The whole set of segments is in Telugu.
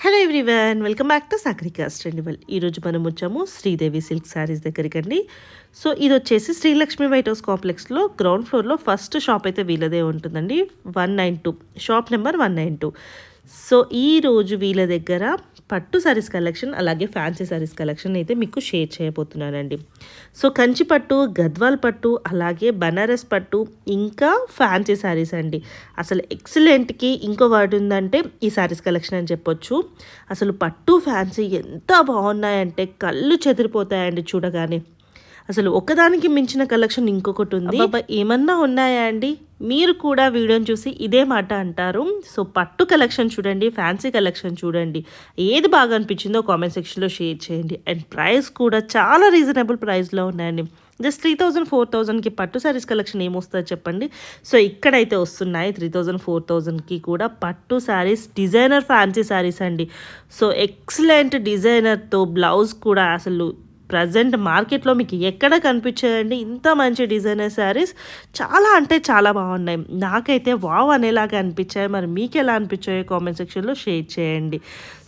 Hello everyone, welcome back to Sagarika's ట్రెండిబుల్. ఈరోజు మనం వచ్చాము శ్రీదేవి సిల్క్ శారీస్ దగ్గరికండి. సో ఇది వచ్చేసి శ్రీలక్ష్మి వైట్ హౌస్ కాంప్లెక్స్లో గ్రౌండ్ ఫ్లోర్లో ఫస్ట్ షాప్ అయితే వీళ్ళదే ఉంటుందండి. 192 షాప్ నెంబర్ 192. సో ఈరోజు వీళ్ళ దగ్గర పట్టు శారీస్ కలెక్షన్ అలాగే ఫ్యాన్సీ శారీస్ కలెక్షన్ అయితే మీకు షేర్ చేయబోతున్నానండి. సో కంచి పట్టు, గద్వాల్ పట్టు, అలాగే బనారస్ పట్టు, ఇంకా ఫ్యాన్సీ శారీస్ అండి. అసలు ఎక్సలెంట్కి ఇంకో వర్డ్ ఉందంటే ఈ శారీస్ కలెక్షన్ అని చెప్పొచ్చు. అసలు పట్టు ఫ్యాన్సీ ఎంత బాగున్నాయంటే కళ్ళు చెదిరిపోతాయండి చూడగానే. అసలు ఒకదానికి మించిన కలెక్షన్ ఇంకొకటి ఉంది. ఏమన్నా ఉన్నాయా అండి? మీరు కూడా వీడియోని చూసి ఇదే మాట అంటారు. సో పట్టు కలెక్షన్ చూడండి, ఫ్యాన్సీ కలెక్షన్ చూడండి, ఏది బాగా అనిపించిందో కామెంట్ సెక్షన్లో షేర్ చేయండి. అండ్ ప్రైస్ కూడా చాలా రీజనబుల్ ప్రైస్లో ఉన్నాయండి. జస్ట్ 3000, 4000కి పట్టు శారీస్ కలెక్షన్ ఏమొస్తుందో చెప్పండి. సో ఇక్కడైతే వస్తున్నాయి 3000, 4000కి కూడా పట్టు శారీస్, డిజైనర్ ఫ్యాన్సీ శారీస్ అండి. సో ఎక్సలెంట్ డిజైనర్తో బ్లౌజ్ కూడా అసలు ప్రజెంట్ మార్కెట్లో మీకు ఎక్కడ కనిపించాయండి ఇంత మంచి డిజైనర్ శారీస్. చాలా అంటే చాలా బాగున్నాయి. నాకైతే వావ్ అనేలాగా అనిపించాయి. మరి మీకు ఎలా అనిపించాయో కామెంట్ సెక్షన్లో షేర్ చేయండి.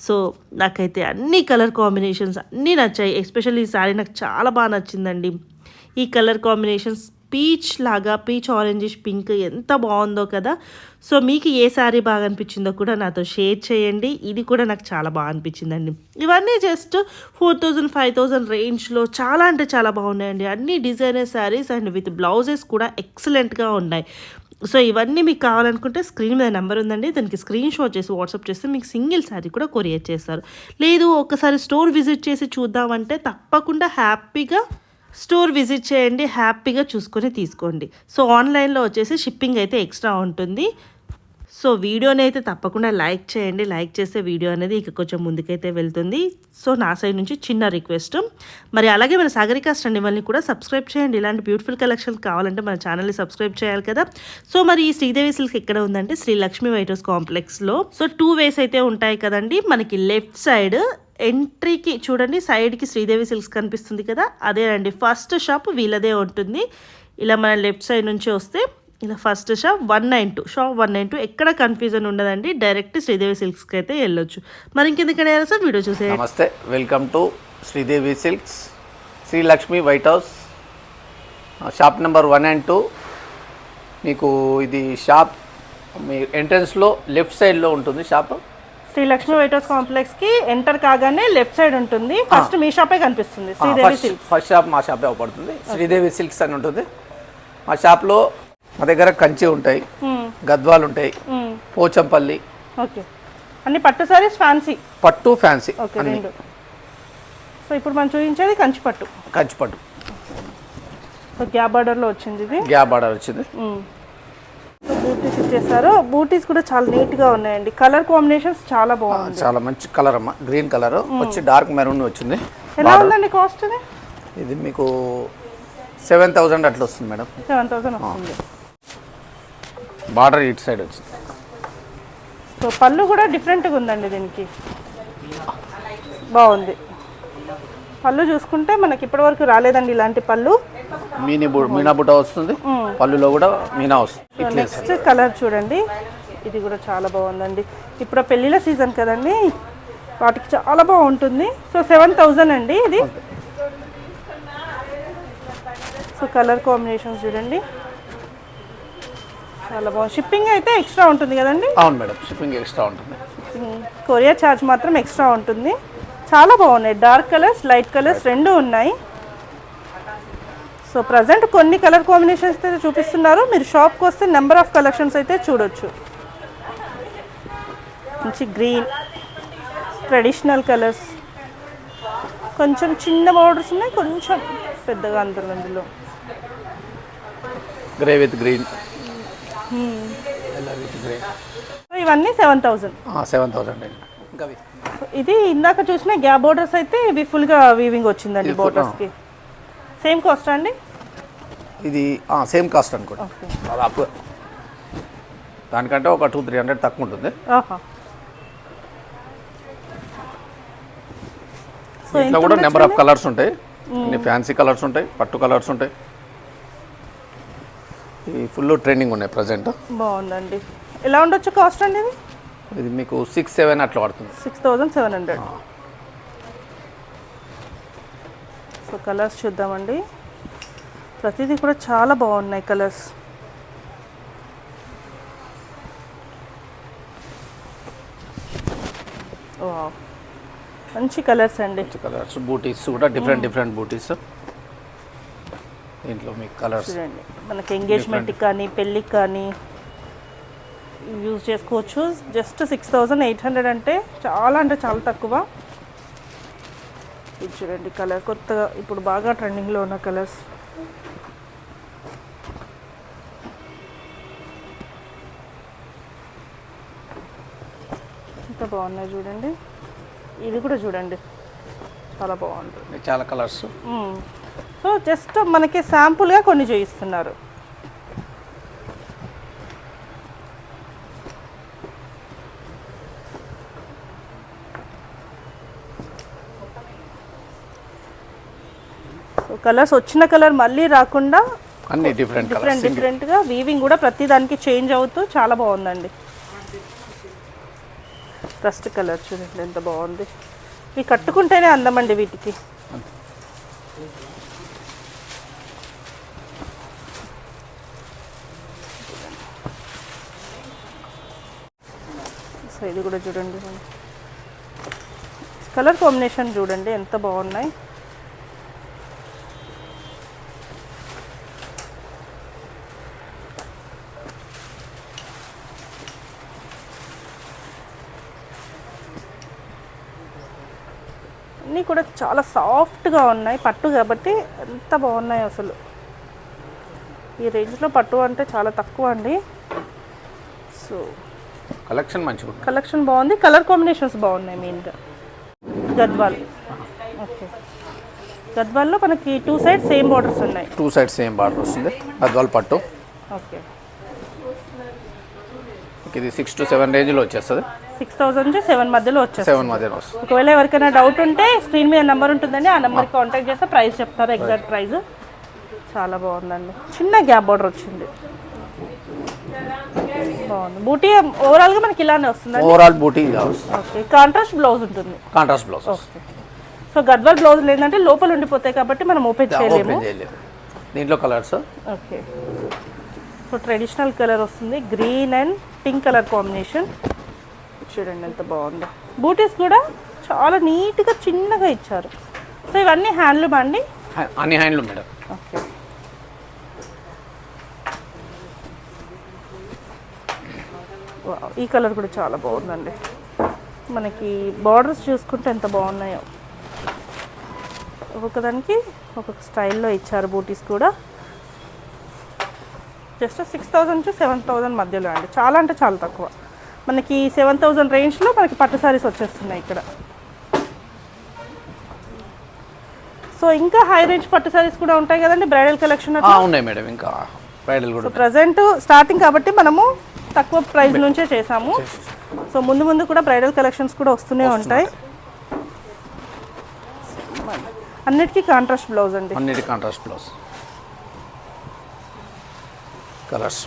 సో నాకైతే అన్ని కలర్ కాంబినేషన్స్ అన్నీ నచ్చాయి. ఎస్పెషల్లీ ఈ శారీ నాకు చాలా బాగా నచ్చిందండి. ఈ కలర్ కాంబినేషన్స్ పీచ్ లాగా, పీచ్ ఆరెంజిష్ పింక్ ఎంత బాగుందో కదా. సో మీకు ఏ శారీ బాగా అనిపించిందో కూడా నాతో షేర్ చేయండి. ఇది కూడా నాకు చాలా బాగా అనిపించిందండి. ఇవన్నీ జస్ట్ 4000, 5000 రేంజ్లో చాలా అంటే చాలా బాగున్నాయండి. అన్ని designer saris and with blouses కూడా ఎక్సలెంట్గా ఉన్నాయి. సో ఇవన్నీ మీకు కావాలనుకుంటే స్క్రీన్ మీద నెంబర్ ఉందండి, దానికి స్క్రీన్ షాట్ చేసి వాట్సాప్ చేస్తే మీకు సింగిల్ శారీ కూడా కొరియర్ చేస్తారు. లేదు ఒకసారి స్టోర్ విజిట్ చేసి చూద్దామంటే తప్పకుండా హ్యాపీగా స్టోర్ విజిట్ చేయండి, హ్యాపీగా చూసుకొని తీసుకోండి. సో ఆన్లైన్లో వచ్చేసి షిప్పింగ్ అయితే ఎక్స్ట్రా ఉంటుంది. సో వీడియోని అయితే తప్పకుండా లైక్ చేయండి. లైక్ చేస్తే వీడియో అనేది ఇక కొంచెం ముందుకైతే వెళ్తుంది. సో నా సైడ్ నుంచి చిన్న రిక్వెస్ట్. మరి అలాగే మన సాగరికాస్ ట్రెండిబుల్ని కూడా సబ్స్క్రైబ్ చేయండి. ఇలాంటి బ్యూటిఫుల్ కలెక్షన్ కావాలంటే మన ఛానల్ని సబ్స్క్రైబ్ చేయాలి కదా. సో మరి ఈ శ్రీదేవి సిల్క్ ఎక్కడ ఉందంటే శ్రీ లక్ష్మి వైట్ హౌస్ కాంప్లెక్స్లో. సో 2 వేస్ అయితే ఉంటాయి కదండి. మనకి లెఫ్ట్ సైడ్ ఎంట్రీకి చూడండి, సైడ్కి శ్రీదేవి సిల్క్స్ కనిపిస్తుంది కదా, అదేనండి ఫస్ట్ షాప్ వీళ్ళదే ఉంటుంది. ఇలా మన లెఫ్ట్ సైడ్ నుంచి వస్తే ఇలా ఫస్ట్ షాప్ 192, షాప్ 192. ఎక్కడ కన్ఫ్యూజన్ ఉండదండి, డైరెక్ట్ శ్రీదేవి సిల్క్స్కి అయితే వెళ్ళొచ్చు. మరి ఇంకెందుకనే సార్ వీడియో చూసే. నమస్తే, welcome to Sridevi Silks, Sri Lakshmi white House, shop number 192. మీకు ఇది షాప్ మీ ఎంట్రన్స్లో లెఫ్ట్ సైడ్లో ఉంటుంది షాప్. Sri Lakshmi white House complex కి ఎంటర్ కాగానే లెఫ్ట్ సైడ్ ఉంటుంది. ఫస్ట్ మీ షాపే కనిపిస్తుంది, శ్రీదేవి సిల్క్స్. ఫస్ట్ షాప్ మా షాపే అవపడుతుంది, శ్రీదేవి సిల్క్స్ అని ఉంటుంది. మా షాప్లో మా దగ్గర కంచి ఉంటాయి, గద్వాలు ఉంటాయి, పోచంపల్లి. ఓకే, అన్ని పట్టు సారీస్, ఫ్యాన్సీ పట్టు, ఫ్యాన్సీ. సో ఇప్పుడు మనం చూపించేది కంచి పట్టు. కంచి పట్టు గ్యాప్ బార్డర్ లో వచ్చింది. ఇది గ్యాప్ బార్డర్ వచ్చింది. బూటీస్ ఇచ్చేసారు. బూటీస్ కూడా చాలా నీట్ గా ఉన్నాయండి. కలర్ కాంబినేషన్స్ చాలా బాగుంది. చాలా మంచి కలర్ అమ్మా, గ్రీన్ కలర్ వచ్చి డార్క్ మెరూన్ వచ్చింది. ఎలా ఉందండి కాస్ట్? ఇది మీకు 7000 అట్లా వస్తుంది మేడం. 7000 వస్తుంది. బార్డర్ ఇటు సైడ్ వచ్చింది. సో పళ్ళు కూడా డిఫరెంట్గా ఉందండి, దీనికి బాగుంది. పళ్ళు చూసుకుంటే మనకి ఇప్పటివరకు రాలేదండి ఇలాంటి పళ్ళు. మీనా బుట్ట వస్తుంది, పళ్ళులో కూడా మీనా వస్తుంది. నెక్స్ట్ కలర్ చూడండి, ఇది కూడా చాలా బాగుందండి. ఇప్పుడు పెళ్ళిళ్ళ సీజన్ కదండి, వాటికి చాలా బాగుంటుంది. సో 7000 అండి ఇది. సో కలర్ కాంబినేషన్స్ చూడండి, చాలా బాగుంది. షిప్పింగ్ అయితే ఎక్స్ట్రా ఉంటుంది కదండి? అవును మేడం, షిప్పింగ్ ఎక్స్ట్రా ఉంటుంది. కొరియర్ ఛార్జ్ మాత్రం ఎక్స్ట్రా ఉంటుంది. చాలా బాగున్నాయి. డార్క్ కలర్స్, లైట్ కలర్స్ రెండు ఉన్నాయి. సో ప్రజెంట్ కొన్ని కలర్ కాంబినేషన్స్ అయితే చూపిస్తున్నారు. మీరు షాప్కి వస్తే నెంబర్ ఆఫ్ కలెక్షన్స్ అయితే చూడొచ్చు. మంచి గ్రీన్, ట్రెడిషనల్ కలర్స్, కొంచెం చిన్న బార్డర్స్ ఉన్నాయి, కొంచెం పెద్దగా అందులో గ్రే విత్ గ్రీన్. ఇవన్నీ 7000. 7000. ఇంకా ఇది ఇందాక చూసిన గ్యాప్ బోర్డర్స్ అయితే ఇవి ఫుల్గా వీవింగ్ వచ్చిందండి బోర్డర్స్కి. సేమ్ కాస్ట్ అండి? ఇది సేమ్ కాస్ట్ అనుకోండి. దాదాపు దానికంటే ఒక 200-300 తక్కువ ఉంటుంది. ఇంట్లో కూడా నెంబర్ ఆఫ్ కలర్స్ ఉంటాయి, అన్ని ఫ్యాన్సీ కలర్స్ ఉంటాయి, పట్టు కలర్స్ ఉంటాయి. ఈ ఫుల్ ట్రెండింగ్ ఉన్నాయి ప్రజెంట్. బాగుందండి. ఎలా ఉండొచ్చు కాస్ట్ అండి ఇది? ఇది మీకు 6-7 అట్లా పడుతుంది. 6700. సో కలర్స్ చూద్దామండి. ప్రతిదీ కూడా చాలా బాగున్నాయి కలర్స్. వావ్, మంచి కలర్స్ అండి. కలర్స్ బూటీస్ కూడా డిఫరెంట్ బూటీస్. దీంట్లో మీకు కలర్స్ చూడండి, మనకి ఎంగేజ్మెంట్కి కానీ పెళ్ళికి కానీ యూజ్ చేసుకోవచ్చు. జస్ట్ 6800 అంటే చాలా తక్కువ. ఇది చూడండి కలర్, కొత్తగా ఇప్పుడు బాగా ట్రెండింగ్లో ఉన్న కలర్స్. ఎంత బాగున్నాయి చూడండి. ఇది కూడా చూడండి, చాలా బాగుంటుంది. చాలా కలర్స్. సో జస్ట్ మనకి శాంపుల్గా కొన్ని చూపిస్తున్నారు. సో కలర్స్ వచ్చిన కలర్ మళ్ళీ రాకుండా అన్ని డిఫరెంట్గా వీవింగ్ కూడా ప్రతి దానికి చేంజ్ అవుతూ చాలా బాగుందండి. ఫస్ట్ కలర్ చూడండి ఎంత బాగుంది. ఇవి కట్టుకుంటేనే అందమండి వీటికి. సో ఇది కూడా చూడండి, కలర్ కాంబినేషన్ చూడండి ఎంత బాగున్నాయి. అన్నీ కూడా చాలా సాఫ్ట్గా ఉన్నాయి, పట్టు కాబట్టి ఎంత బాగున్నాయి అసలు. ఈ రేంజ్లో పట్టు అంటే చాలా తక్కువ అండి. సో కలెక్షన్ బాగుంది, కలర్ కాంబినేషన్స్ బాగున్నాయి. మెయిన్గా గద్వాల్. ఓకే, గద్వాల్లో మనకి 2 సైడ్స్ సేమ్ బార్డర్స్ ఉన్నాయి. 2 సైడ్స్ సేమ్ బార్డర్ వస్తుంది గద్వాల్ పట్టు. ఓకే, ఇది 6 to 7 రేంజ్లో వచ్చేస్తుంది. 6000 నుంచి 7 మధ్యలో వచ్చేస్తుంది. 7 మధ్యలో వస్తుంది. ఒకవేళ ఎవరికైనా డౌట్ ఉంటే స్క్రీన్ మీద నెంబర్ ఉంటుందండి, ఆ నెంబర్కి కాంటాక్ట్ చేస్తే ప్రైస్ చెప్తారు, ఎగ్జాక్ట్ ప్రైస్. చాలా బాగుందండి, చిన్న గ్యాప్ బార్డర్ వచ్చింది, బాగుంది. బూటీ ఓవరాల్గా మనకి ఇలానే వస్తుంది. ఓవరాల్ బూటీ ఓకే, కాంట్రాస్ట్ బ్లౌజ్ ఉంటుంది. ఓకే. సో గద్వాల్ బ్లౌజ్ ఏంటంటే లోపల ఉండిపోతాయి కాబట్టి మనం ఓపెన్ చేయలేము. దీంట్లో colours. Okay, so traditional colour వస్తుంది, green and pink colour combination. చూడండి ఎంత బాగుందో. బూటీస్ కూడా చాలా నీట్గా చిన్నగా ఇచ్చారు. సో ఇవన్నీ హ్యాండ్లూమ్ అండి? అన్ని హ్యాండ్లూమ్ మేడం. ఓకే, ఈ కలర్ కూడా చాలా బాగుందండి. మనకి బార్డర్స్ చూసుకుంటే ఎంత బాగున్నాయో, ఒక్కొక్కదానికి ఒక్కొక్క స్టైల్లో ఇచ్చారు. బూటీస్ కూడా జస్ట్ 6000 నుంచి 7000 మధ్యలో అండి. చాలా అంటే చాలా తక్కువ. మనకి 7000 రేంజ్లో మనకి పట్టు సారీస్ వచ్చేస్తున్నాయి ఇక్కడ. సో ఇంకా హై రేంజ్ పట్టు సారీస్ కూడా ఉంటాయి కదండి, బ్రైడల్ కలెక్షన్ ఉన్నాయి మేడం. ఇంకా బ్రైడల్ కూడా ప్రజెంట్ స్టార్టింగ్ కాబట్టి మనము తక్కువ ప్రైస్ నుంచే చేసాము. సో ముందు కూడా బ్రైడల్ కలెక్షన్స్ కూడా వస్తూనే ఉంటాయి. అన్నిటికీ కాంట్రాస్ట్ బ్లౌజ్ అండి. అన్నిటికీ కాంట్రాస్ట్ బ్లౌజ్. కలర్స్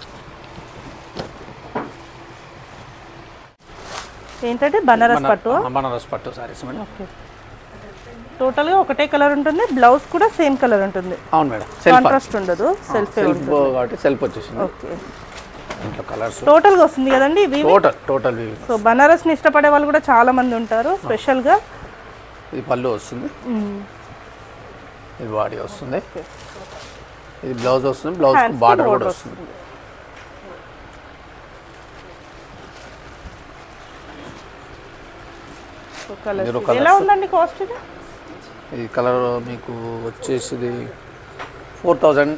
ఏంటంటే బనారస్ పట్టు సారీస్ మేడం. ఓకే, టోటల్గా ఒకటే కలర్ ఉంటుంది, బ్లౌజ్ కూడా సేమ్ కలర్ ఉంటుంది. అవును మేడం, కాంట్రాస్ట్ ఉండదు, సెల్ఫ్ కాబట్టి సెల్ఫ్ వచ్చేసింది. ఓకే, ఇంట్లో కలర్స్ టోటల్గా వస్తుంది కదండి. టోటల్ సో బనారస్ని ఇష్టపడే వాళ్ళు కూడా చాలా మంది ఉంటారు. స్పెషల్గా ఇది పళ్ళు వస్తుంది, ఇది బాడీ వస్తుంది, ఇది బ్లౌజ్ వస్తుంది, బ్లౌజ్ బార్డర్ కూడా వస్తుంది. ఎలా ఉందండి కాస్ట్? ఈ కలర్ మీకు వచ్చేసి 4000,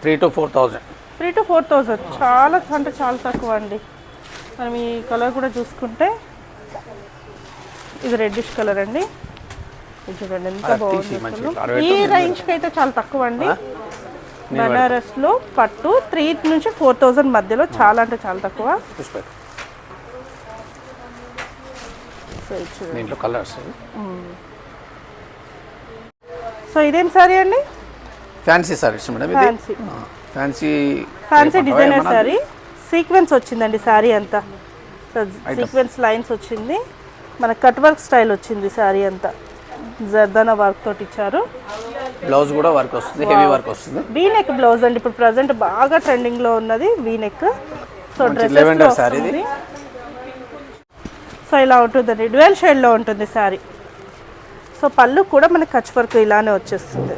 3 to 4000. 3 to 4000 చాలా అంటే చాలా తక్కువ అండి. మనం ఈ కలర్ కూడా చూసుకుంటే ఇది రెడ్డిష్ కలర్ అండి. ఇది చూడండి ఎంత బాగుంది. ఈ రేంజ్కి అయితే చాలా తక్కువ అండి. బనారస్లో పట్టు 3 నుంచి 4000 మధ్యలో చాలా అంటే చాలా తక్కువ. దీంట్లో కలర్స్. సో ఇదేం సారీ అండి? Fancy saris madam. ఇది ఫ్యాన్సీ డిజైనర్ సారీ, సీక్వెన్స్ వచ్చిందండి సారీ అంతా. సీక్వెన్స్ లైన్స్ వచ్చింది, మన కట్ వర్క్ స్టైల్ వచ్చింది శారీ అంతా, జర్దానా వర్క్ తోటి ఇచ్చారు. బ్లౌజ్ కూడా వర్క్ వస్తుంది, హెవీ వర్క్ వస్తుంది. వీ నెక్ బ్లౌజ్ అండి, ఇప్పుడు ప్రజెంట్ బాగా ట్రెండింగ్ లో ఉన్నది V neck. So lavender sorry ఇది. సో ఇలా ఉంటుందండి, డ్యూయల్ షేడ్ లో ఉంటుంది శారీ. సో పళ్ళు కూడా మనకి కచ్ వర్క్ ఇలానే వచ్చేస్తుంది.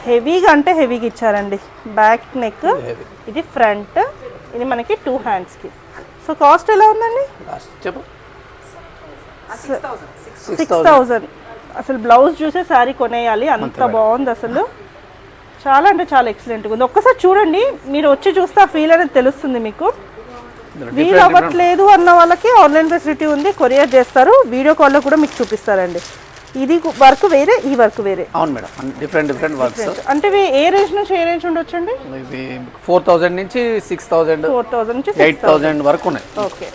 హెవీగా అంటే హెవీగా ఇచ్చారండి. బ్యాక్ నెక్, ఇది ఫ్రంట్, ఇది మనకి 2 హ్యాండ్స్కి. సో కాస్ట్ ఎలా ఉందండి? చెప్పు. 6,000. అసలు బ్లౌజ్ చూసే శారీ కొనేయాలి, అంత బాగుంది అసలు. చాలా అంటే చాలా ఎక్సలెంట్గా ఉంది. ఒక్కసారి చూడండి, మీరు వచ్చి చూస్తే ఆ ఫీల్ అనేది తెలుస్తుంది మీకు. వీలు అవ్వట్లేదు అన్న వాళ్ళకి ఆన్లైన్ ఫెసిలిటీ ఉంది, కొరియర్ చేస్తారు, వీడియో కాల్లో కూడా మీకు చూపిస్తారండి. ఇది వర్క్ వేరే, ఈ వర్క్ వేరే. అవును మేడం, డిఫరెంట్ వర్క్స్. అంటే ఏ రేంజ్ నుంచి ఏ రేంజ్ ఉండొచ్చండి? ఇది 4,000 నుంచి 6,000, 4,000 నుంచి 8,000 వరకు ఉన్నాయి. ఓకే.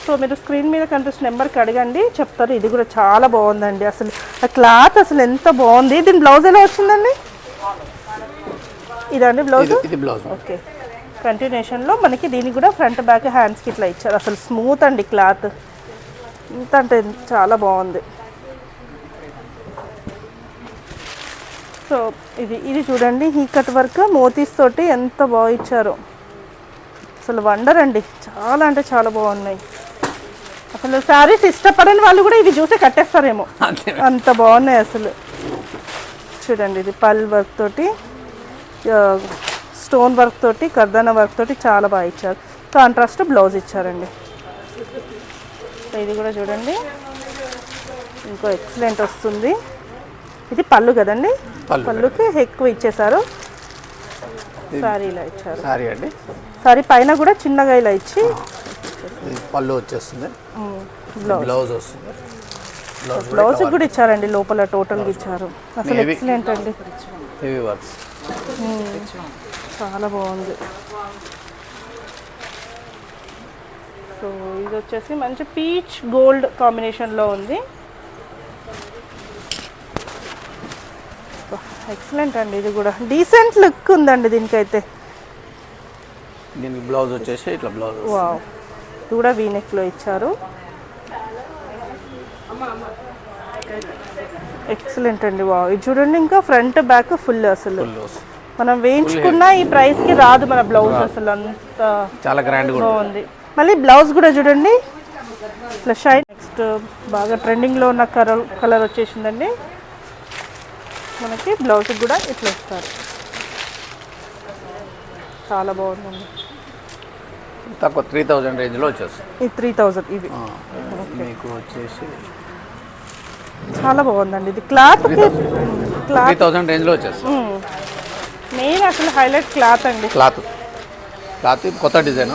సో మీరు స్క్రీన్ మీద కనిపిస్తున్న నెంబర్కి అడగండి, చెప్తారు. ఇది కూడా చాలా బాగుందండి, అసలు ఆ క్లాత్ అసలు ఎంత బాగుంది. దీని బ్లౌజ్ ఎలా వచ్చిందండి? ఇదండి బ్లౌజ్. ఇది బ్లౌజ్. ఓకే. కంటిన్యూషన్లో మనకి దీనికి కూడా ఫ్రంట్ బ్యాక్ హ్యాండ్స్కి ఇట్లా ఇచ్చారు. అసలు స్మూత్ అండి క్లాత్, ఇంత అంటే చాలా బాగుంది. సో ఇది చూడండి, ఈ కట్ వర్క్ మోతీస్ తోటి ఎంత బాగా ఇచ్చారో, అసలు వండర్ అండి. చాలా అంటే చాలా బాగున్నాయి. అసలు శారీస్ ఇష్టపడని వాళ్ళు కూడా ఇవి చూసి కట్టేస్తారేమో, అంత బాగున్నాయి అసలు. చూడండి, ఇది పల్ వర్క్ తోటి, స్టోన్ వర్క్ తోటి, కర్దానా వర్క్ తోటి చాలా బాగా ఇచ్చారు. కాంట్రాస్ట్ బ్లౌజ్ ఇచ్చారండి. ఇది కూడా చూడండి, ఇంకో ఎక్సలెంట్ వస్తుంది. ఇది పళ్ళు కదండి, పళ్ళుకి ఎక్కువ ఇచ్చేసారు. సారీ ఇలా ఇచ్చారు. సారీ అండి, సారీ పైన కూడా చిన్నగా ఇలా ఇచ్చి పళ్ళు వచ్చేస్తుంది, బ్లౌజ్ వస్తుంది. బ్లౌజ్ కూడా ఇచ్చారండి, లోపల టోటల్గా ఇచ్చారు. అసలు ఎక్సలెంట్ అండి, హెవీ వర్క్స్, చాలా బాగుంది. సో ఇది వచ్చేసి మంచి పీచ్ గోల్డ్ కాంబినేషన్లో ఉంది. ఎక్సలెంట్ అండి, ఇది కూడా డీసెంట్ లుక్ ఉందండి దీనికైతే. దీనికి బ్లౌజ్ వచ్చేసి ఇట్లా బ్లౌజ్. వావ్, ఇది కూడా వీ నెక్లో ఇచ్చారు. ఎక్సలెంట్ అండి. వావ్, ఇది చూడండి, ఇంకా ఫ్రంట్ బ్యాక్ ఫుల్. అసలు మనం వేయించుకున్న ఈ ప్రైస్కి రాదు మన బ్లౌజ్, అసలు అంత చాలా గ్రాండ్ బాగుంది. మళ్ళీ బ్లౌజ్ కూడా చూడండి ఇట్లా షైన్. నెక్స్ట్ బాగా ట్రెండింగ్లో ఉన్న కలర్ వచ్చేసిందండి. మనకి బ్లౌజ్ కూడా ఇట్లా ఇస్తారు, చాలా బాగుందండి. తక్కువ 3,000 రేంజ్లో వచ్చేస్తుంది. ఇది 3,000. ఇది మీకు వచ్చేసి చాలా బాగుందండి. ఇది క్లాత్ 3,000 రేంజ్లో వచ్చేస్తుంది. మెయిన్ అసలు హైలైట్ క్లాత్ అండి. క్లాత్ కొత్త డిజైన్.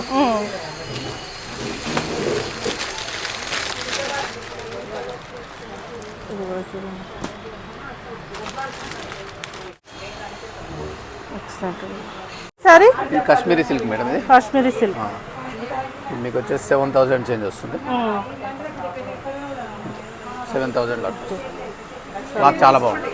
సారీ ఇది కాశ్మీరీ సిల్క్ మేడం, ఇది కాశ్మీరీ సిల్క్. మీకు వచ్చేసి 7,000 చేంజ్ వస్తుంది. 7,000 క్లాత్ చాలా బాగుంది.